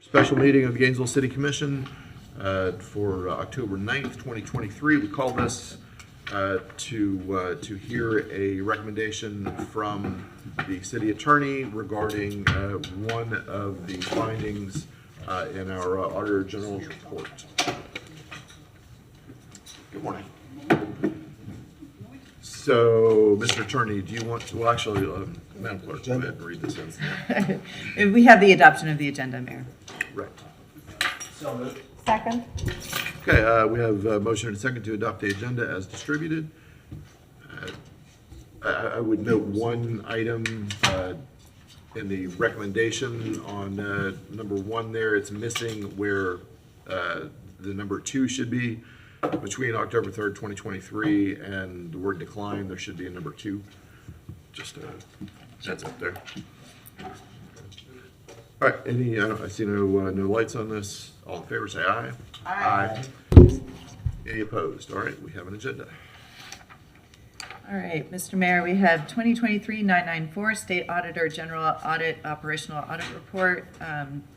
Special meeting of the Gainesville City Commission for October 9th, 2023. We call this to hear a recommendation from the city attorney regarding one of the findings in our Auditor General's report. Good morning. So, Mr. Attorney, do you want to, well, actually, Madam Clerk, go ahead and read this in. We have the adoption of the agenda, Mayor. Right. So moved. Second. Okay, we have a motion and a second to adopt the agenda as distributed. I would note one item in the recommendation on number one there. It's missing where the number 2 should be. Between October 3rd, 2023 and the word decline, there should be a number 2. Just that's up there. All right, I see no lights on this. All in favor, say aye. Aye. Any opposed? All right, we have an agenda. All right, Mr. Mayor, we have 2023-994 State Auditor General Audit Operational Audit Report,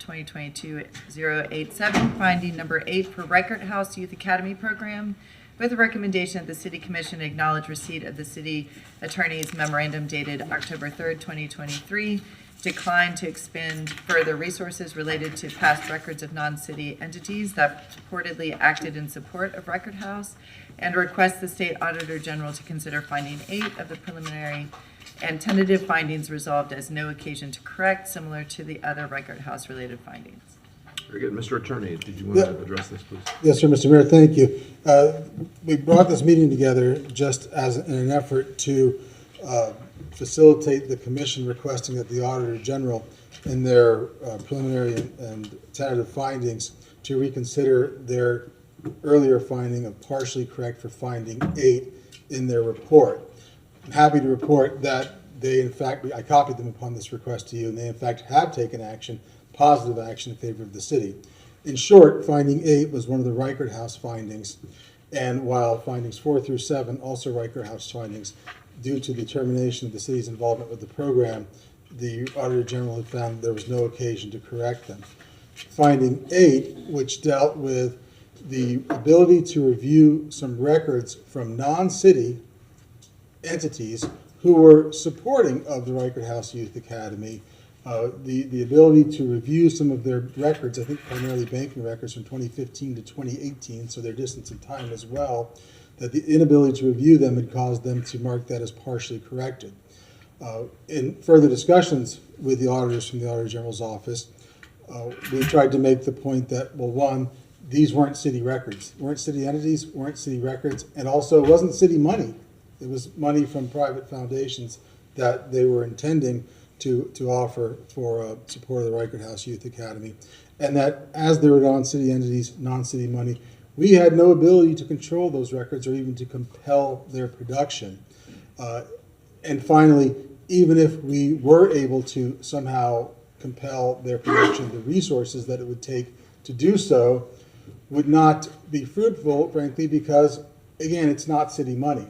2022-087, finding number 8 for Reichert House Youth Academy Program, with a recommendation that the City Commission acknowledge receipt of the City Attorney's memorandum dated October 3rd, 2023, decline to expend further resources related to past records of non-city entities that purportedly acted in support of Reichert House, and request the State Auditor General to consider finding 8 of the preliminary and tentative findings resolved as no occasion to correct, similar to the other Reichert House related findings. Very good. Mr. Attorney, did you want to address this, please? Yes, sir, Mr. Mayor, thank you. We brought this meeting together just as in an effort to facilitate the commission requesting that the Auditor General in their preliminary and tentative findings to reconsider their earlier finding of partially correct for finding 8 in their report. I'm happy to report that they, in fact, I copied them upon this request to you, and they, in fact, have taken action, positive action in favor of the city. In short, finding 8 was one of the Reichert House findings, and while findings 4 through 7, also Reichert House findings, due to the determination of the city's involvement with the program, the Auditor General had found there was no occasion to correct them. Finding 8, which dealt with the ability to review some records from non-city entities who were supporting of the Reichert House Youth Academy, the ability to review some of their records, I think primarily banking records from 2015 to 2018, so their distance in time as well, that the inability to review them had caused them to mark that as partially corrected. In further discussions with the auditors from the Auditor General's office, we tried to make the point that, well, one, these weren't city records, weren't city entities, weren't city records, and also it wasn't city money. It was money from private foundations that they were intending to offer for support of the Reichert House Youth Academy. And that as they were non-city entities, non-city money, we had no ability to control those records or even to compel their production. And finally, even if we were able to somehow compel their production, the resources that it would take to do so would not be fruitful, frankly, because, again, it's not city money.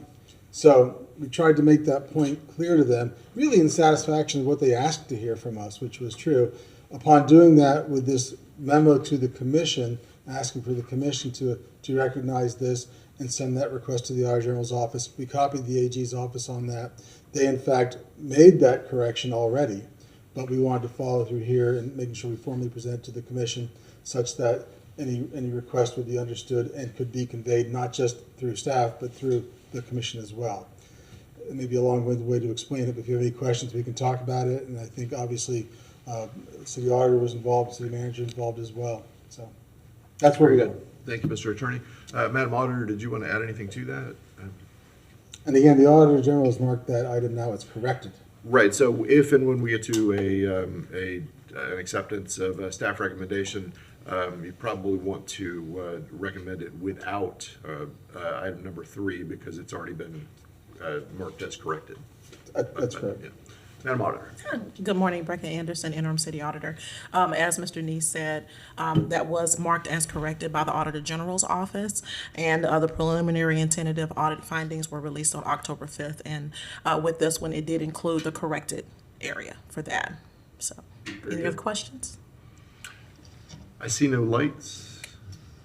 So we tried to make that point clear to them, really in satisfaction of what they asked to hear from us, which was true. Upon doing that with this memo to the commission, asking for the commission to recognize this and send that request to the Auditor General's office, we copied the AG's office on that. They, in fact, made that correction already, but we wanted to follow through here and making sure we formally present it to the commission such that any request would be understood and could be conveyed not just through staff, but through the commission as well. It may be a long-winded way to explain it, but if you have any questions, we can talk about it. And I think, obviously, the city auditor was involved, city manager involved as well. So that's where we go. Thank you, Mr. Attorney. Madam Auditor, did you want to add anything to that? And again, the Auditor General has marked that item now. It's corrected. Right. So if and when we get to an acceptance of a staff recommendation, you probably want to recommend it without item number 3 because it's already been marked as corrected. That's correct. Yeah. Madam Auditor. Good morning, Brecca Anderson, Interim City Auditor. As Mr. Neese said, that was marked as corrected by the Auditor General's office, and the preliminary and tentative audit findings were released on October 5th. And with this one, it did include the corrected area for that. So, any other questions? I see no lights.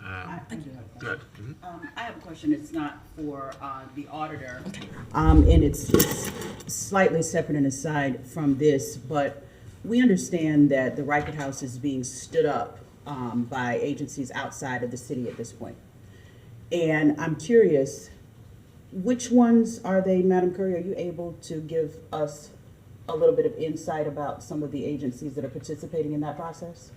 I do have one. Go ahead. Mhm. I have a question. It's not for the auditor. And it's slightly separate and aside from this, but we understand that the Reichert House is being stood up by agencies outside of the city at this point. And I'm curious, which ones are they, Madam Curry? Are you able to give us a little bit of insight about some of the agencies that are participating in that process?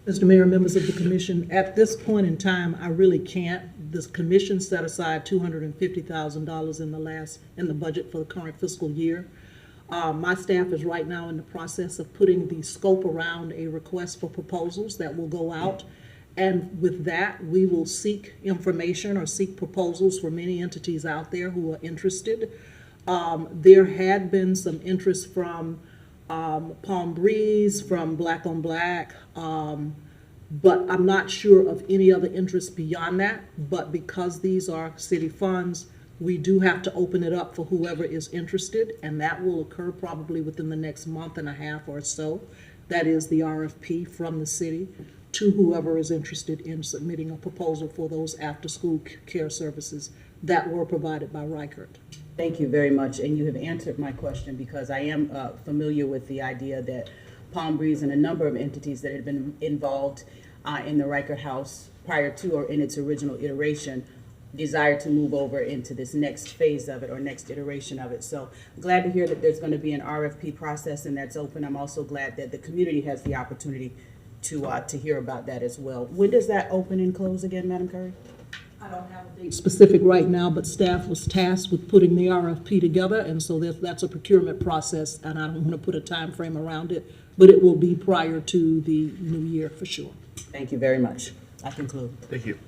Mr. Mayor, members of the commission, at this point in time, I really can't. This commission set aside $250,000 in the budget for the current fiscal year. My staff is right now in the process of putting the scope around a request for proposals that will go out. And with that, we will seek information or seek proposals for many entities out there who are interested. There had been some interest from Palm Breeze, from Black on Black, but I'm not sure of any other interest beyond that. But because these are city funds, we do have to open it up for whoever is interested, and that will occur probably within the next month and a half or so. That is the RFP from the city to whoever is interested in submitting a proposal for those after-school care services that were provided by Reichert. Thank you very much, and you have answered my question because I am familiar with the idea that Palm Breeze and a number of entities that had been involved in the Reichert House prior to or in its original iteration desire to move over into this next phase of it or next iteration of it. So glad to hear that there's going to be an RFP process and that's open. I'm also glad that the community has the opportunity to hear about that as well. When does that open and close again, Madam Curry? I don't have a date specific right now, but staff was tasked with putting the RFP together, and so that's a procurement process, and I don't want to put a time frame around it, but it will be prior to the new year for sure. Thank you very much. I conclude. Thank you.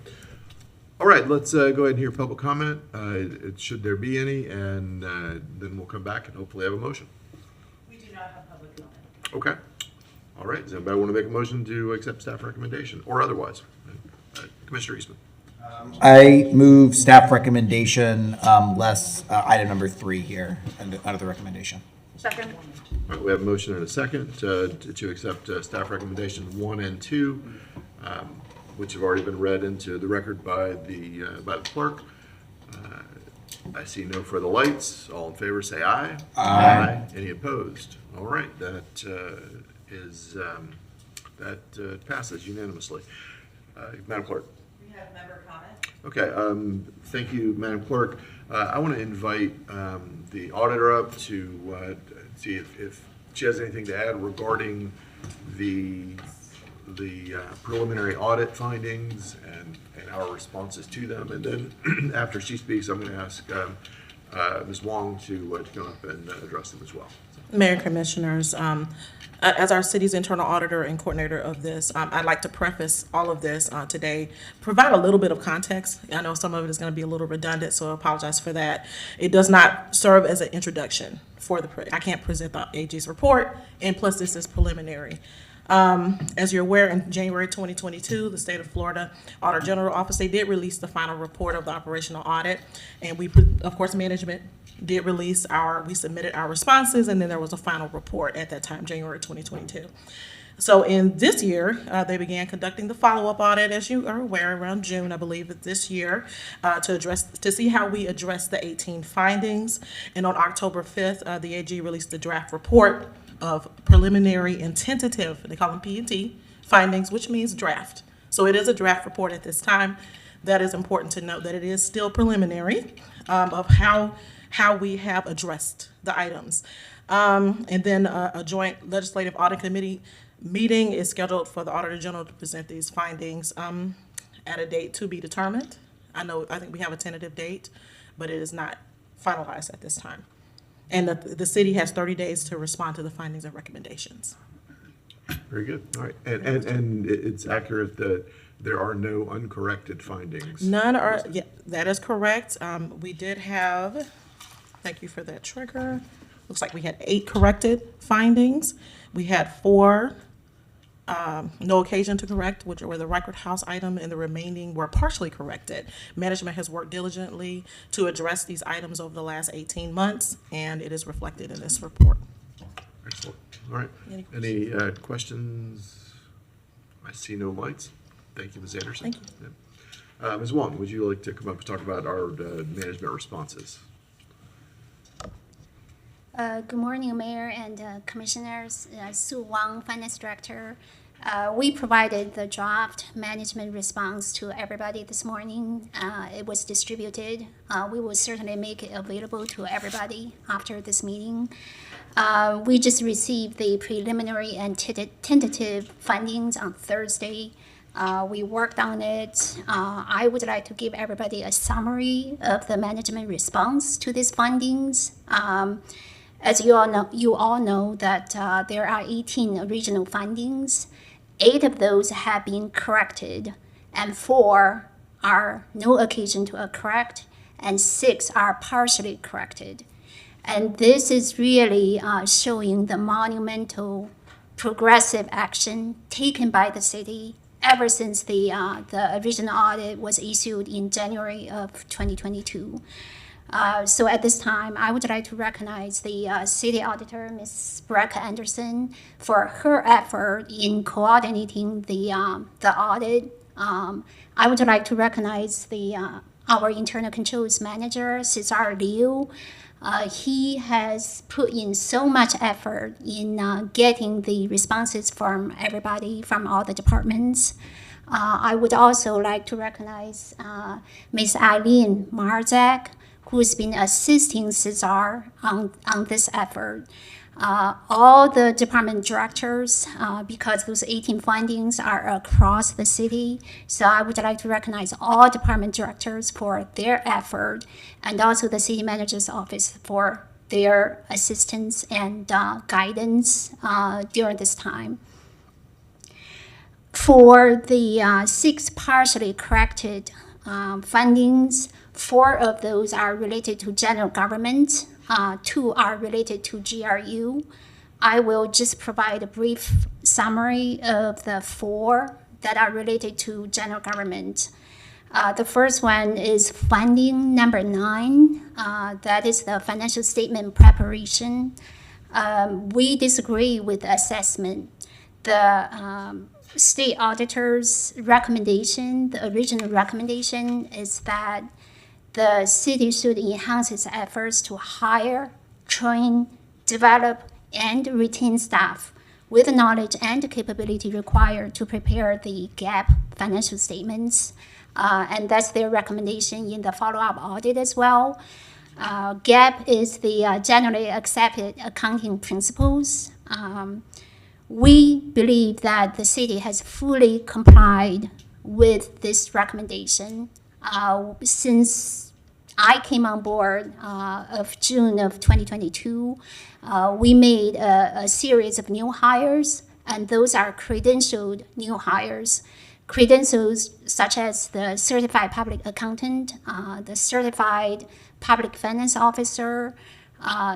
All right, let's go ahead and hear public comment, should there be any, and then we'll come back and hopefully have a motion. We do not have public comment. Okay. All right, does anybody want to make a motion to accept staff recommendation or otherwise? Commissioner Eastman. I move staff recommendation, less item number 3 here, under the recommendation. Second. All right, we have a motion and a second to accept staff recommendation 1 and 2, which have already been read into the record by the clerk. I see no further lights. All in favor, say aye. Aye. Any opposed? All right, that passes unanimously. Madam Clerk. We have member comment. Okay, thank you, Madam Clerk. I want to invite the auditor up to see if she has anything to add regarding the preliminary audit findings and our responses to them. And then after she speaks, I'm going to ask Ms. Wong to come up and address them as well. Mayor and Commissioners, as our city's internal auditor and coordinator of this, I'd like to preface all of this today, provide a little bit of context. I know some of it is going to be a little redundant, so I apologize for that. It does not serve as an introduction for I can't present the AG's report, and plus this is preliminary. As you're aware, in January 2022, the state of Florida Auditor General Office, they did release the final report of the operational audit, and we, of course, management did release we submitted our responses, and then there was a final report at that time, January 2022. So in this year, they began conducting the follow-up audit, as you are aware, around June, I believe, of this year, to see how we address the 18 findings. And on October 5th, the AG released the draft report of preliminary and tentative, they call them P&T, findings, which means draft. So it is a draft report at this time. That is important to note that it is still preliminary of how we have addressed the items. And then a joint legislative audit committee meeting is scheduled for the Auditor General to present these findings at a date to be determined. I think we have a tentative date, but it is not finalized at this time. And the city has 30 days to respond to the findings and recommendations. Very good. All right. And it's accurate that there are no uncorrected findings. None are, yeah, that is correct. We did have, thank you for that trigger. Looks like we had 8 corrected findings. We had 4 no occasion to correct, which were the Reichert House item, and the remaining were partially corrected. Management has worked diligently to address these items over the last 18 months, and it is reflected in this report. Excellent. All right. Any questions? I see no lights. Thank you, Ms. Anderson. Thank you. Yep. Ms. Wong, would you like to come up and talk about our management responses? Good morning, Mayor and Commissioners. Sue Wang, Finance Director. We provided the draft management response to everybody this morning. It was distributed. We will certainly make it available to everybody after this meeting. We just received the preliminary and tentative findings on Thursday. We worked on it. I would like to give everybody a summary of the management response to these findings. As you all know that there are 18 original findings. 8 of those have been corrected, and 4 are no occasion to correct, and 6 are partially corrected. And this is really showing the monumental progressive action taken by the city ever since the original audit was issued in January of 2022. So at this time, I would like to recognize the city auditor, Ms. Rebecca Anderson, for her effort in coordinating the audit. I would like to recognize our internal controls manager, Cesar Liu. He has put in so much effort in getting the responses from everybody, from all the departments. I would also like to recognize Ms. Eileen Marzak, who's been assisting Cesar on this effort. All the department directors, because those 18 findings are across the city, so I would like to recognize all department directors for their effort, and also the city manager's office for their assistance and guidance during this time. For the 6 partially corrected findings, 4 of those are related to general government, 2 are related to GRU. I will just provide a brief summary of the 4 that are related to general government. The first one is finding number 9, that is the financial statement preparation. We disagree with the assessment. The state auditor's recommendation, the original recommendation, is that the city should enhance its efforts to hire, train, develop, and retain staff with the knowledge and capability required to prepare the GAAP financial statements. And that's their recommendation in the follow-up audit as well. GAAP is the generally accepted accounting principles. We believe that the city has fully complied with this recommendation. Since I came on board of June of 2022, we made a series of new hires, and those are credentialed new hires. Credentials such as the certified public accountant, the certified public finance officer,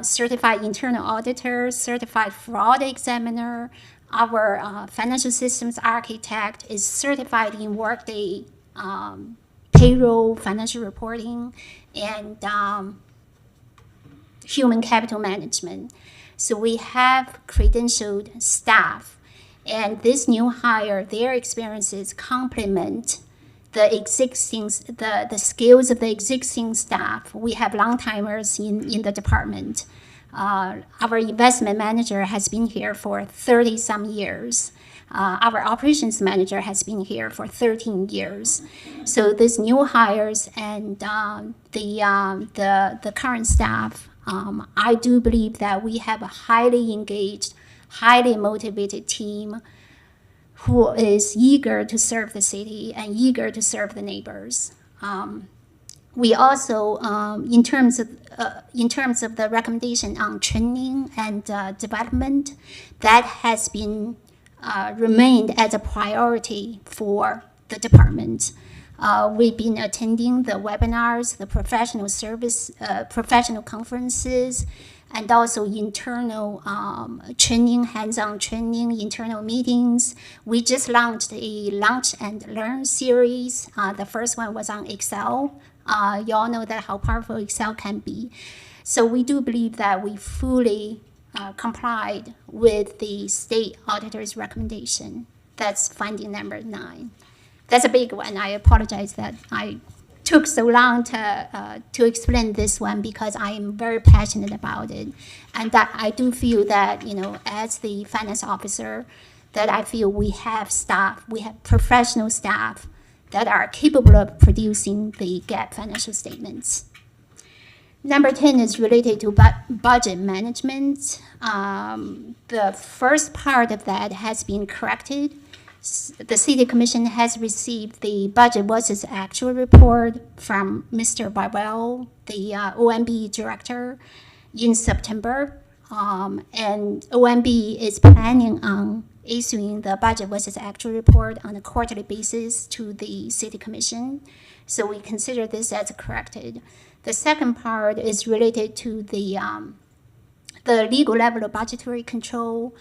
certified internal auditor, certified fraud examiner. Our financial systems architect is certified in Workday payroll, financial reporting, and human capital management. So we have credentialed staff, and this new hire, their experiences complement the skills of the existing staff. We have long-timers in the department. Our investment manager has been here for 30-some years. Our operations manager has been here for 13 years. So these new hires and the current staff, I do believe that we have a highly engaged, highly motivated team who is eager to serve the city and eager to serve the neighbors. We also, in terms of the recommendation on training and development, that has been remained as a priority for the department. We've been attending the webinars, the professional conferences, and also internal training, hands-on training, internal meetings. We just launched a Launch and Learn series. The first one was on Excel. You all know that how powerful Excel can be. So we do believe that we fully complied with the state auditor's recommendation. That's finding number 9. That's a big one. I apologize that I took so long to explain this one because I am very passionate about it. And that I do feel that, as the finance officer, that I feel we have professional staff that are capable of producing the GAAP financial statements. Number 10 is related to budget management. The first part of that has been corrected. The City Commission has received the budget versus actual report from Mr. Bywell, the OMB director, in September. And OMB is planning on issuing the budget versus actual report on a quarterly basis to the City Commission. So we consider this as corrected. The second part is related to the legal level of budgetary control.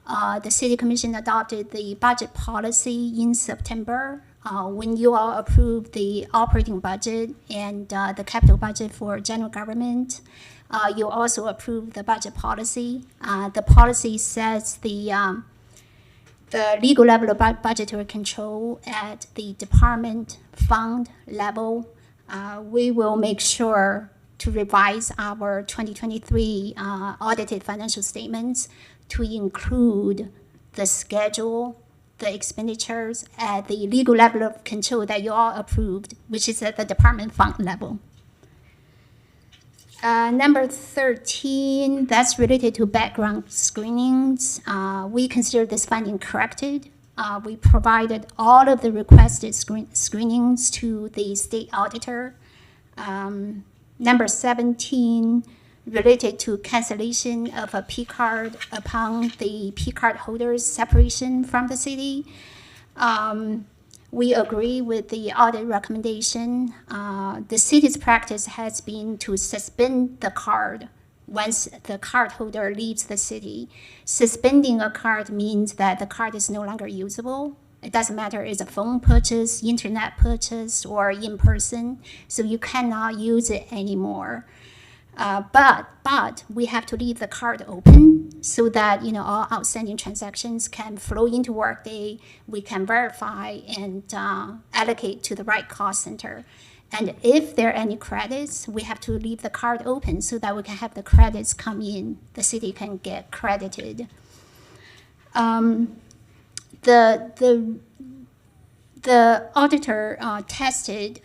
The City Commission adopted the budget policy in September when you all approved the operating budget and the capital budget for general government. You also approved the budget policy. The policy says the legal level of budgetary control at the department fund level. We will make sure to revise our 2023 audited financial statements to include the schedule, the expenditures at the legal level of control that you all approved, which is at the department fund level. Number 13, that's related to background screenings. We consider this finding corrected. We provided all of the requested screenings to the state auditor. Number 17, related to cancellation of a P card upon the P card holder's separation from the city. We agree with the audit recommendation. The city's practice has been to suspend the card once the card holder leaves the city. Suspending a card means that the card is no longer usable. It doesn't matter if it's a phone purchase, internet purchase, or in person, so you cannot use it anymore. But we have to leave the card open so that all outstanding transactions can flow into Workday. We can verify and allocate to the right cost center. And if there are any credits, we have to leave the card open so that we can have the credits come in. The city can get credited. The auditor tested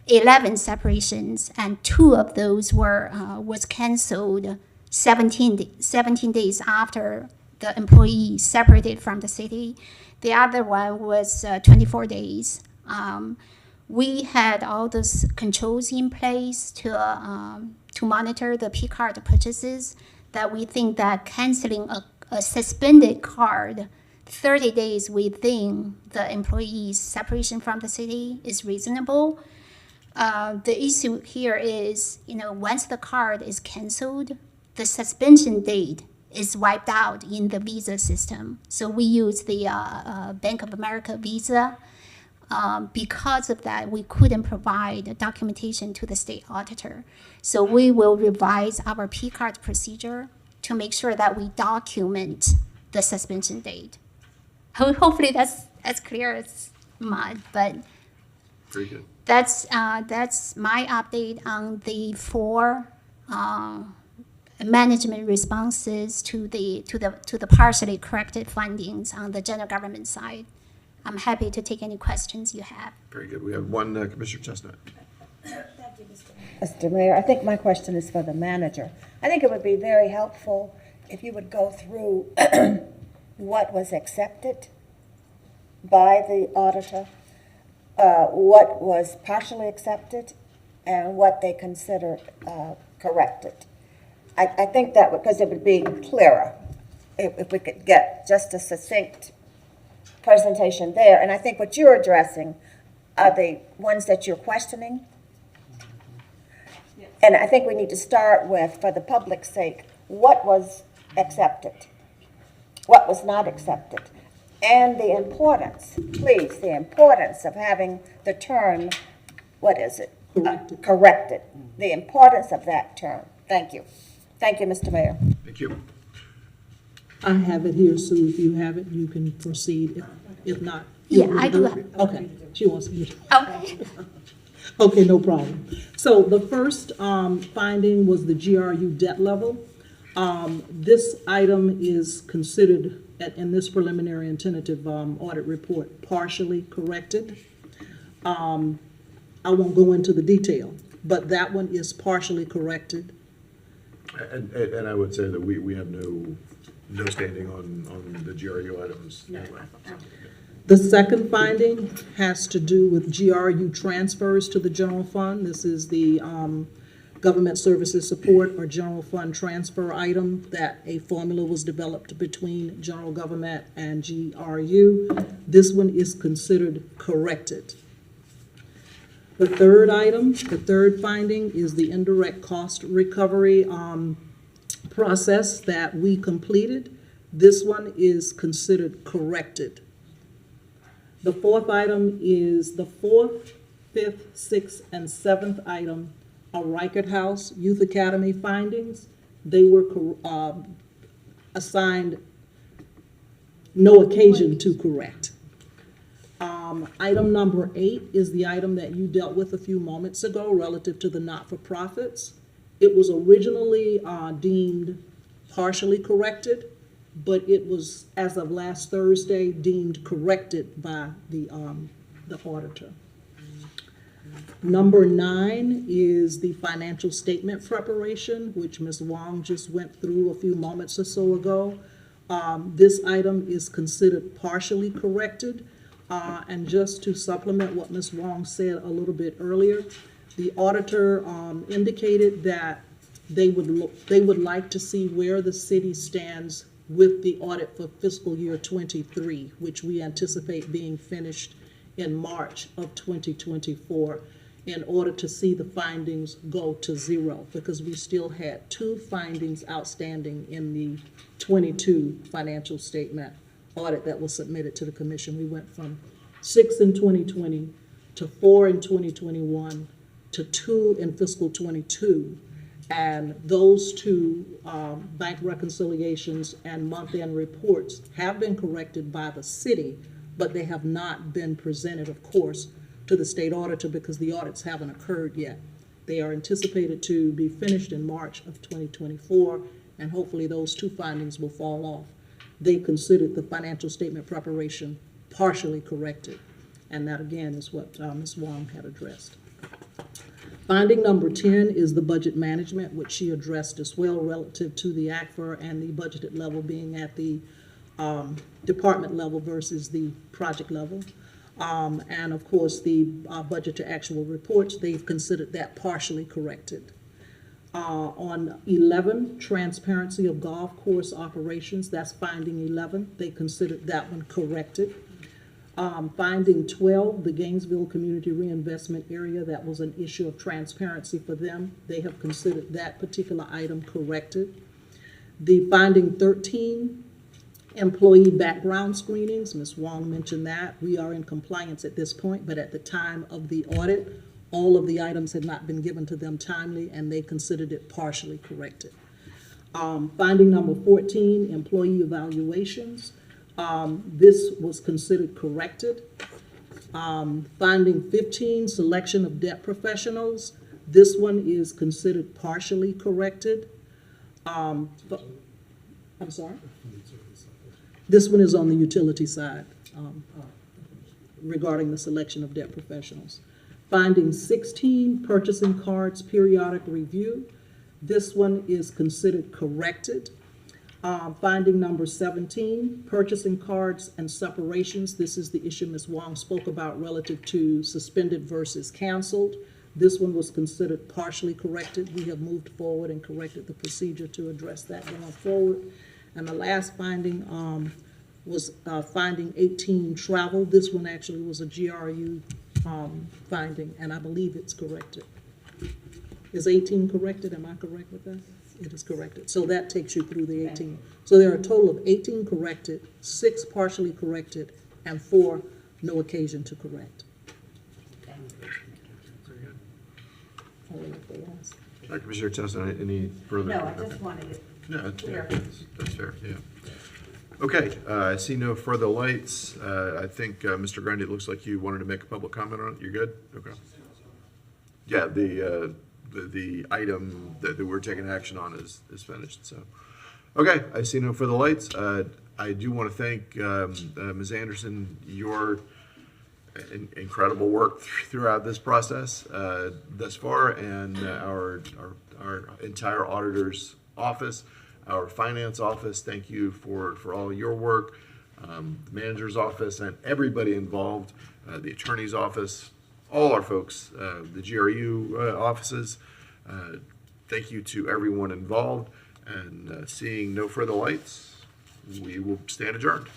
11 separations, and 2 of those was canceled 17 days after the employee separated from the city. The other one was 24 days. We had all those controls in place to monitor the P card purchases, that we think that canceling a suspended card 30 days within the employee's separation from the city is reasonable. The issue here is, once the card is canceled, the suspension date is wiped out in the Visa system. So we use the Bank of America Visa. Because of that, we couldn't provide documentation to the state auditor. So we will revise our P card procedure to make sure that we document the suspension date. Hopefully that's as clear as mud, but Very good. that's my update on the 4 management responses to the partially corrected findings on the general government side. I'm happy to take any questions you have. Very good. We have one Commissioner Chestnut. Mr. Mayor, I think my question is for the manager. I think it would be very helpful if you would go through what was accepted by the auditor, what was partially accepted, and what they considered corrected. I think that because it would be clearer if we could get just a succinct presentation there. And I think what you're addressing are the ones that you're questioning. And I think we need to start with, for the public's sake, what was accepted, what was not accepted, and the importance, please, the importance of having the term, what is it? Corrected. The importance of that term. Thank you. Thank you, Mr. Mayor. Thank you. I have it here, Sue. If you have it, you can proceed. If not. Yeah, I do have. Okay, she wants you to. Okay. Okay, no problem. So the first finding was the GRU debt level. This item is considered, in this preliminary and tentative audit report, partially corrected. I won't go into the detail, but that one is partially corrected. And I would say that we have no standing on the GRU items anyway. The second finding has to do with GRU transfers to the general fund. This is the government services support or general fund transfer item that a formula was developed between general government and GRU. This one is considered corrected. The third item, the third finding is the indirect cost recovery process that we completed. This one is considered corrected. The fourth item is the fourth, fifth, sixth, and seventh item are Reichert House Youth Academy findings. They were assigned no occasion to correct. Item number 8 is the item that you dealt with a few moments ago relative to the not-for-profits. It was originally deemed partially corrected, but it was, as of last Thursday, deemed corrected by the auditor. Number 9 is the financial statement preparation, which Ms. Wong just went through a few moments or so ago. This item is considered partially corrected. And just to supplement what Ms. Wong said a little bit earlier, the auditor indicated that they would like to see where the city stands with the audit for fiscal year 23, which we anticipate being finished in March of 2024, in order to see the findings go to 0, because we still had 2 findings outstanding in the 22 financial statement audit that was submitted to the commission. We went from 6 in 2020 to 4 in 2021 to 2 in fiscal 22. And those 2 bank reconciliations and month-end reports have been corrected by the city, but they have not been presented, of course, to the state auditor because the audits haven't occurred yet. They are anticipated to be finished in March of 2024, and hopefully those 2 findings will fall off. They considered the financial statement preparation partially corrected, and that again is what Ms. Wong had addressed. Finding number 10 is the budget management, which she addressed as well relative to the ACFR and the budgeted level being at the department level versus the project level. And of course, the budget to actual reports, they've considered that partially corrected. On 11, transparency of golf course operations, that's finding 11. They considered that one corrected. Finding 12, the Gainesville Community Reinvestment Area, that was an issue of transparency for them. They have considered that particular item corrected. The finding 13, employee background screenings, Ms. Wong mentioned that. We are in compliance at this point, but at the time of the audit, all of the items had not been given to them timely, and they considered it partially corrected. Finding number 14, employee evaluations. This was considered corrected. Finding 15, selection of debt professionals. This one is considered partially corrected. I'm sorry? This one is on the utility side regarding the selection of debt professionals. Finding 16, purchasing cards periodic review. This one is considered corrected. Finding number 17, purchasing cards and separations. This is the issue Ms. Wong spoke about relative to suspended versus canceled. This one was considered partially corrected. We have moved forward and corrected the procedure to address that going forward. And the last finding was finding 18, travel. This one actually was a GRU finding, and I believe it's corrected. Is 18 corrected? Am I correct with that? It is corrected. So that takes you through the 18. So there are a total of 18 corrected, 6 partially corrected, and 4 no occasion to correct. Commissioner Testa, any further? No, I just wanted it. No, that's fair, yeah. Okay, I see no further lights. I think, Mr. Grundy, it looks like you wanted to make a public comment on it. You're good? Okay. Yeah, the item that we're taking action on is finished, so. Okay, I see no further lights. I do want to thank Ms. Anderson, your incredible work throughout this process thus far, and our entire auditor's office, our finance office. Thank you for all your work, the manager's office, and everybody involved, the attorney's office, all our folks, the GRU offices. Thank you to everyone involved, and seeing no further lights, we will stand adjourned.